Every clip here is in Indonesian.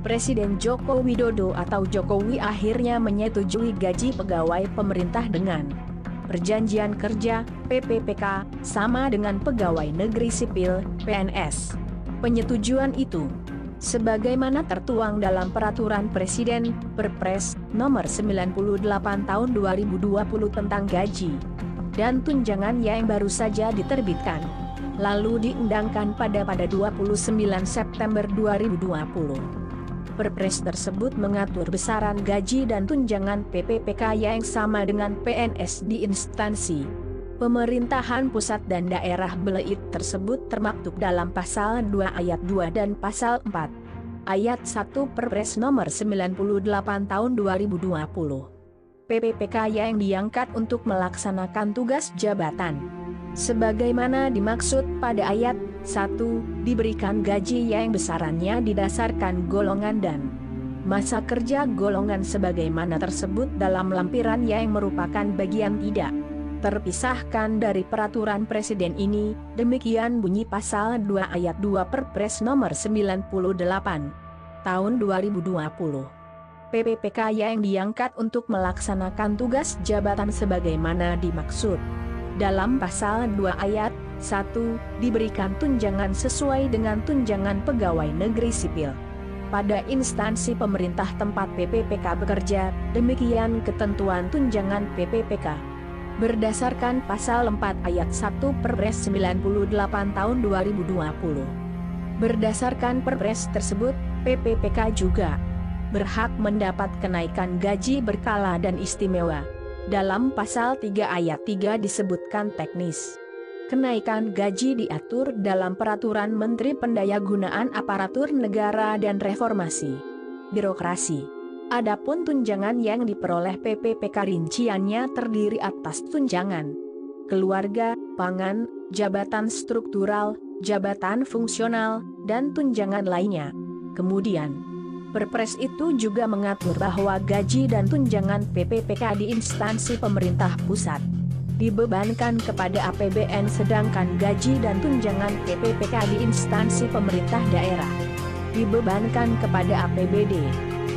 Presiden Joko Widodo atau Jokowi akhirnya menyetujui gaji pegawai pemerintah dengan Perjanjian Kerja (PPPK) sama dengan pegawai negeri sipil (PNS). Penyetujuan itu, sebagaimana tertuang dalam Peraturan Presiden Perpres Nomor 98 Tahun 2020 tentang gaji dan tunjangan yang baru saja diterbitkan, lalu diundangkan pada 29 September 2020. Perpres tersebut mengatur besaran gaji dan tunjangan PPPK yang sama dengan PNS di instansi pemerintahan pusat dan daerah. Beleit tersebut termaktub dalam Pasal 2 Ayat 2 dan Pasal 4 Ayat 1 Perpres Nomor 98 Tahun 2020. PPPK yang diangkat untuk melaksanakan tugas jabatan sebagaimana dimaksud pada ayat 1, diberikan gaji yang besarannya didasarkan golongan dan masa kerja golongan sebagaimana tersebut dalam lampiran yang merupakan bagian tidak terpisahkan dari Peraturan Presiden ini. Demikian bunyi Pasal 2 Ayat 2 Perpres Nomor 98 Tahun 2020. PPPK yang diangkat untuk melaksanakan tugas jabatan sebagaimana dimaksud dalam Pasal 2 Ayat 1, diberikan tunjangan sesuai dengan tunjangan pegawai negeri sipil pada instansi pemerintah tempat PPPK bekerja. Demikian ketentuan tunjangan PPPK berdasarkan Pasal 4 Ayat 1 Perpres 98 Tahun 2020. Berdasarkan Perpres tersebut, PPPK juga berhak mendapat kenaikan gaji berkala dan istimewa. Dalam Pasal 3 Ayat 3 disebutkan teknis kenaikan gaji diatur dalam Peraturan Menteri Pendayagunaan Aparatur Negara dan Reformasi Birokrasi. Adapun tunjangan yang diperoleh PPPK rinciannya terdiri atas tunjangan keluarga, pangan, jabatan struktural, jabatan fungsional, dan tunjangan lainnya. Kemudian, Perpres itu juga mengatur bahwa gaji dan tunjangan PPPK di instansi pemerintah pusat dibebankan kepada APBN, sedangkan gaji dan tunjangan PPPK di instansi pemerintah daerah dibebankan kepada APBD.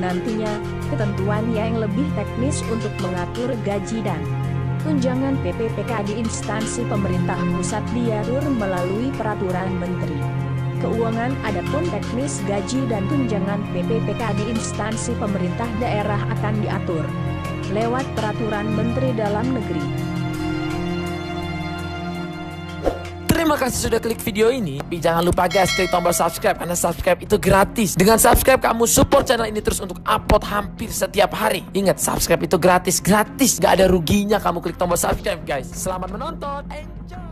Nantinya, ketentuan yang lebih teknis untuk mengatur gaji dan tunjangan PPPK di instansi pemerintah pusat diatur melalui Peraturan Menteri Keuangan. Adapun teknis gaji dan tunjangan PPPK di instansi pemerintah daerah akan diatur lewat Peraturan Menteri Dalam Negeri. Terima kasih sudah klik video ini. Tapi jangan lupa guys, klik tombol subscribe karena subscribe itu gratis. Dengan subscribe kamu support channel ini terus untuk upload hampir setiap hari. Ingat, subscribe itu gratis, gak ada ruginya kamu klik tombol subscribe guys. Selamat menonton, enjoy.